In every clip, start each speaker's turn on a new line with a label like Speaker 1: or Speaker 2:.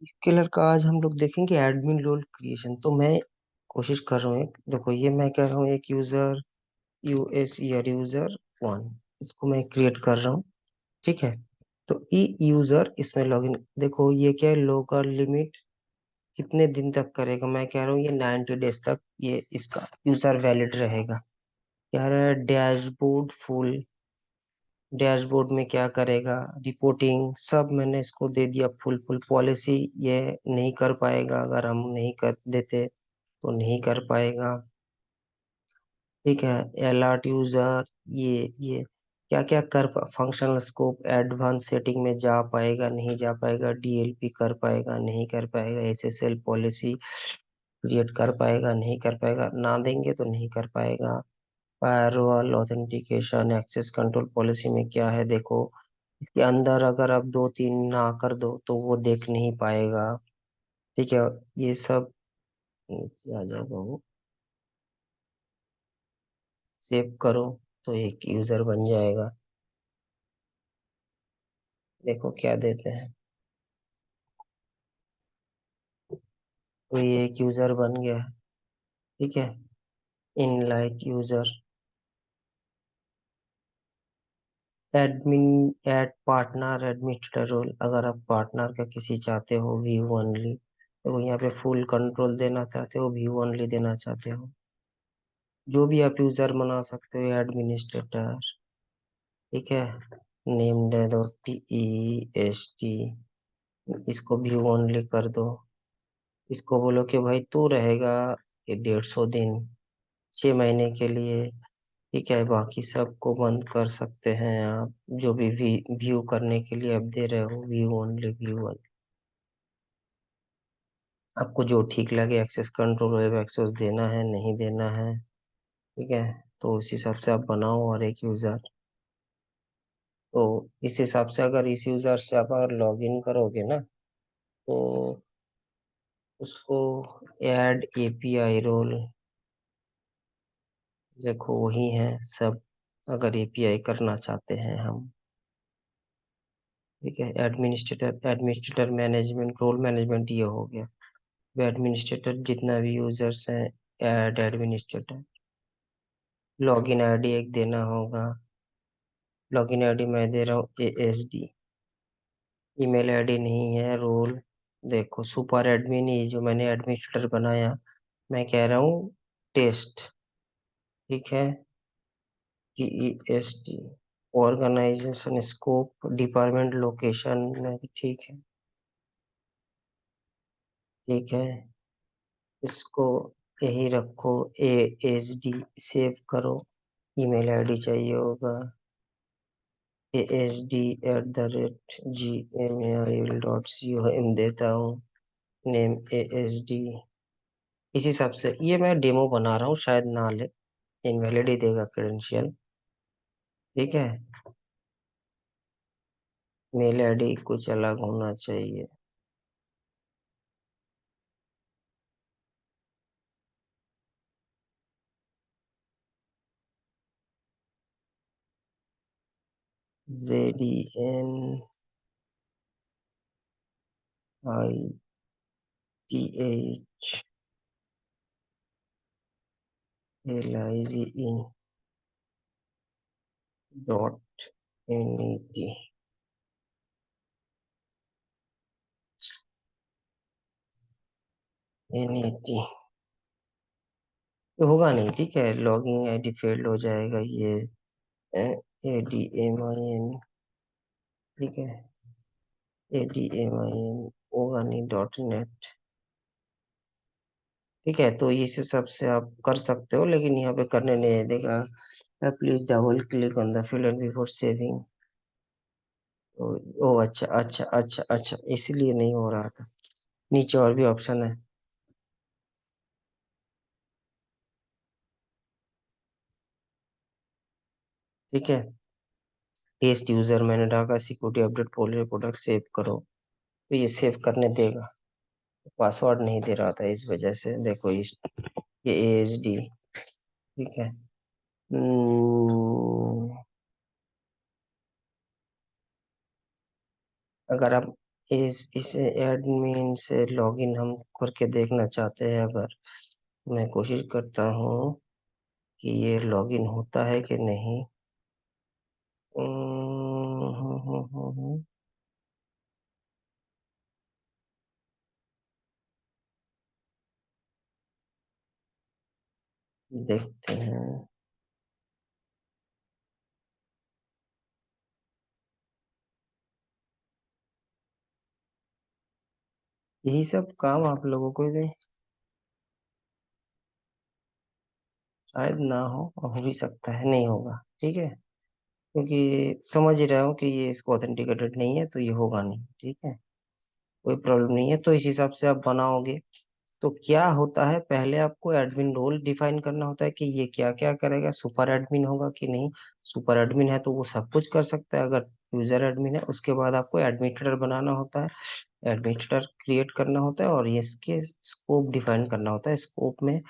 Speaker 1: इसके लड़का आज हम लोग देखेंगे एडमिन रोल क्रिएशन। तो मैं कोशिश कर रहा हूँ देखो ये मैं कह रहा हूँ एक user US year user one, इसको मैं क्रिएट कर रहा हूँ। ठीक है। तो ई यूजर इसमें लॉगिन, देखो ये क्या है, लोकल लिमिट कितने दिन तक करेगा। मैं कह रहा हूँ ये 90 डेज तक ये इसका यूजर वैलिड रहेगा। कह रहा है डैशबोर्ड फुल, डैशबोर्ड में क्या करेगा, रिपोर्टिंग सब मैंने इसको दे दिया फुल फुल। पॉलिसी ये नहीं कर पाएगा, अगर हम नहीं कर देते तो नहीं कर पाएगा। ठीक है। अलर्ट यूजर, ये क्या क्या कर, फंक्शनल स्कोप एडवांस सेटिंग में जा पाएगा नहीं जा पाएगा, डीएलपी कर पाएगा नहीं कर पाएगा, एसएसएल पॉलिसी क्रिएट कर पाएगा नहीं कर पाएगा, ना देंगे तो नहीं कर पाएगा। Firewall authentication access control policy में क्या है देखो, इसके अंदर अगर आप दो तीन ना कर दो तो वो देख नहीं पाएगा। ठीक है। ये सब नीचे आ जाएगा, वो सेव करो तो एक यूजर बन जाएगा। देखो क्या देते हैं, तो ये एक यूजर बन गया है। ठीक है। इनलाइट user, admin, add partner administrator role, अगर आप पार्टनर का किसी चाहते हो व्यू ओनली, देखो यहाँ पे फुल कंट्रोल देना चाहते हो, व्यू ओनली देना चाहते हो, जो भी आप यूजर बना सकते हो एडमिनिस्ट्रेटर। ठीक है। नेम दे दो TEST, इसको व्यू ओनली कर दो। इसको बोलो कि भाई तू रहेगा ये 150 दिन, 6 महीने के लिए। ठीक है। बाकी सबको बंद कर सकते हैं आप, जो भी व्यू करने के लिए आप दे रहे हो व्यू ओनली व्यू ओनली। आपको जो ठीक लगे, एक्सेस कंट्रोल वेब एक्सेस देना है नहीं देना है। ठीक है। तो उस हिसाब से आप बनाओ और एक यूजर। तो इस हिसाब से अगर इस यूजर से आप अगर लॉग इन करोगे ना, तो उसको ऐड एपीआई रोल, देखो वही है सब। अगर एपीआई करना चाहते हैं हम, ठीक है, administrator, administrator management role management ये हो गया। एडमिनिस्ट्रेटर जितना भी यूजर्स हैं, ऐड एडमिनिस्ट्रेटर। लॉगिन आईडी एक देना होगा, लॉगिन आईडी मैं दे रहा हूँ ASD। ईमेल आईडी नहीं है, रोल देखो सुपर एडमिन, ये जो मैंने एडमिनिस्ट्रेटर बनाया, मैं कह रहा हूँ टेस्ट। ठीक है। TEST। Organisation scope department location में भी ठीक है। ठीक है। इसको यही रखो ASD, सेव करो। ईमेल आईडी चाहिए होगा ASD@gmail.com देता हूँ। नेम ASD, इस हिसाब से ये मैं डेमो बना रहा हूँ, शायद ना ले, इनवैलिड ही देगा क्रेडेंशियल। ठीक है। मेल आईडी कुछ अलग होना चाहिए। ZenIPHLIVE NET तो होगा नहीं। ठीक है। लॉगिंग आईडी फेल्ड हो जाएगा ये। ADMIN। ठीक है। ADMIN होगा नहीं, .NET। ठीक है। तो इस हिसाब से आप कर सकते हो, लेकिन यहाँ पे करने नहीं देगा। Please double click on the field and before saving. ओ, ओ अच्छा अच्छा अच्छा अच्छा, इसीलिए नहीं हो रहा था। नीचे और भी ऑप्शन है। ठीक है। टेस्ट यूजर मैंने डाला, security update policy product save करो, तो ये सेव करने देगा। पासवर्ड नहीं दे रहा था इस वजह से, देखो ये ASD। ठीक है। अगर आप इसे एडमिन से लॉगिन हम करके देखना चाहते हैं। अगर मैं कोशिश करता हूँ कि ये लॉगिन होता है कि नहीं। देखते हैं। यही सब काम आप लोगों को भी शायद ना हो भी सकता है, नहीं होगा। ठीक है, क्योंकि समझ ही रहा हूँ कि ये इसको ऑथेंटिकेटेड नहीं है तो ये होगा नहीं। ठीक है, कोई प्रॉब्लम नहीं है। तो इस हिसाब से आप बनाओगे। तो क्या होता है, पहले आपको एडमिन रोल डिफाइन करना होता है कि ये क्या क्या करेगा। सुपर एडमिन होगा कि नहीं। सुपर एडमिन है तो वो सब कुछ कर सकता है। अगर यूजर एडमिन है, उसके बाद आपको एडमिनिस्ट्रेटर बनाना होता है, एडमिनिस्ट्रेटर क्रिएट करना होता है, और ये इसके स्कोप डिफाइन करना होता है। स्कोप में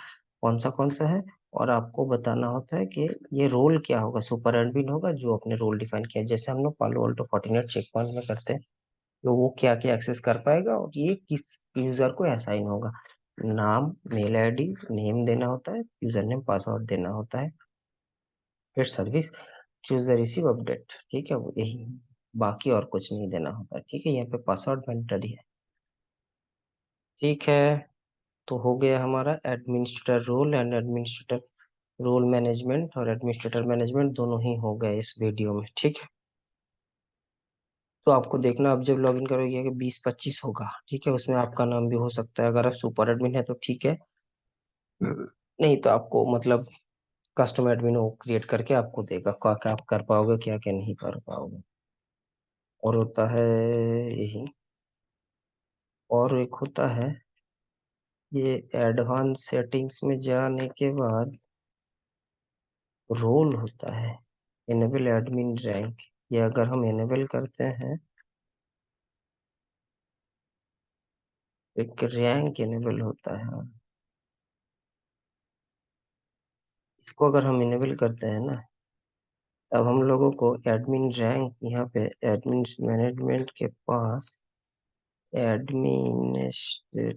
Speaker 1: कौन सा है, और आपको बताना होता है कि ये रोल क्या होगा। सुपर एडमिन होगा जो अपने रोल डिफाइन किया, जैसे हम लोग पालो अल्टो फॉर्टिनेट चेक पॉइंट में करते हैं। तो वो क्या क्या एक्सेस कर पाएगा, और ये किस यूजर को असाइन होगा। नाम, मेल आईडी, नेम देना होता है, यूजर नेम पासवर्ड देना होता है, फिर service, choose the receive update. ठीक है, वो यही, बाकी और कुछ नहीं देना होता है। ठीक है, यहाँ पे पासवर्ड मैंडेटरी है। ठीक है, तो हो गया हमारा administrator role and administrator role management, और एडमिनिस्ट्रेटर मैनेजमेंट दोनों ही हो गए इस वीडियो में। ठीक है, तो आपको देखना, आप जब लॉगिन करोगे कि 20-25 होगा। ठीक है, उसमें आपका नाम भी हो सकता है। अगर आप सुपर एडमिन है तो ठीक है, नहीं तो आपको मतलब कस्टम एडमिन वो क्रिएट करके आपको देगा क्या क्या आप कर पाओगे, क्या क्या नहीं कर पाओगे। और होता है यही, और एक होता है ये एडवांस सेटिंग्स में जाने के बाद रोल होता है इनेबल एडमिन रैंक। ये अगर हम इनेबल करते हैं, एक रैंक इनेबल होता है। इसको अगर हम इनेबल करते हैं ना, तब हम लोगों को एडमिन रैंक, यहाँ पे एडमिन मैनेजमेंट के पास एडमिनिस्ट्रेटर,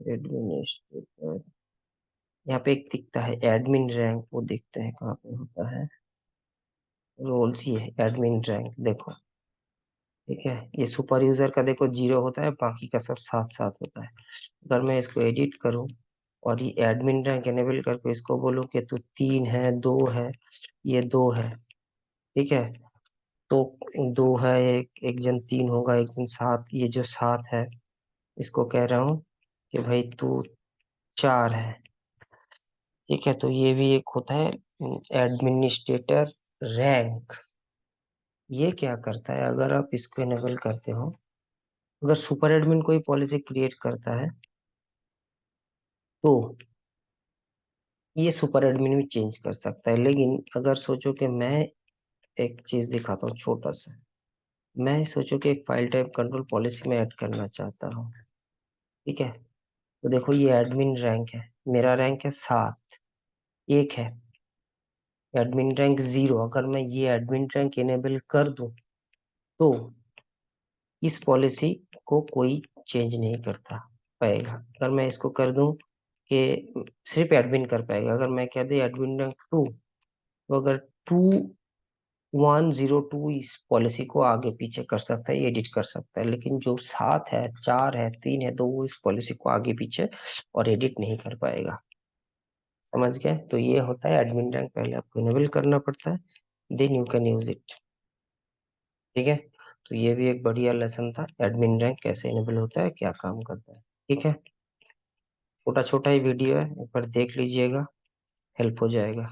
Speaker 1: एडमिनिस्ट्रेटर, यहाँ पे एक दिखता है एडमिन रैंक, वो देखते हैं कहाँ पे होता है। रोल्स ही है एडमिन रैंक, देखो। ठीक है, ये सुपर यूजर का देखो 0 होता है, बाकी का सब साथ साथ होता है। अगर मैं इसको एडिट करूं और ये एडमिन रैंक एनेबल करके इसको बोलूं कि तू 3 है, 2 है, ये 2 है। ठीक है, तो 2 है, एक जन 3 होगा, एक जन 7, ये जो 7 है इसको कह रहा हूँ कि भाई तू 4 है। ठीक है, तो ये भी एक होता है एडमिनिस्ट्रेटर रैंक। ये क्या करता है, अगर आप इसको इनेबल करते हो, अगर सुपर एडमिन कोई पॉलिसी क्रिएट करता है तो ये सुपर एडमिन भी चेंज कर सकता है। लेकिन अगर सोचो कि मैं एक चीज दिखाता हूँ छोटा सा, मैं सोचो कि एक फाइल टाइप कंट्रोल पॉलिसी में ऐड करना चाहता हूँ। ठीक है, तो देखो ये एडमिन रैंक है, मेरा रैंक है 7, एक है एडमिन रैंक 0। अगर मैं ये एडमिन रैंक इनेबल कर दूं तो इस पॉलिसी को कोई चेंज नहीं करता पाएगा। अगर मैं इसको कर दूं कि सिर्फ एडमिन कर पाएगा, अगर मैं कह दे एडमिन रैंक 2, तो अगर 2102 इस पॉलिसी को आगे पीछे कर सकता है, एडिट कर सकता है। लेकिन जो 7 है, 4 है, 3 है, तो वो इस पॉलिसी को आगे पीछे और एडिट नहीं कर पाएगा। समझ गए, तो ये होता है एडमिन रैंक, पहले आपको इनेबल करना पड़ता है, then you can use it. ठीक है, तो ये भी एक बढ़िया लेसन था, एडमिन रैंक कैसे इनेबल होता है, क्या काम करता है। ठीक है, छोटा छोटा ही वीडियो है, एक बार देख लीजिएगा, हेल्प हो जाएगा।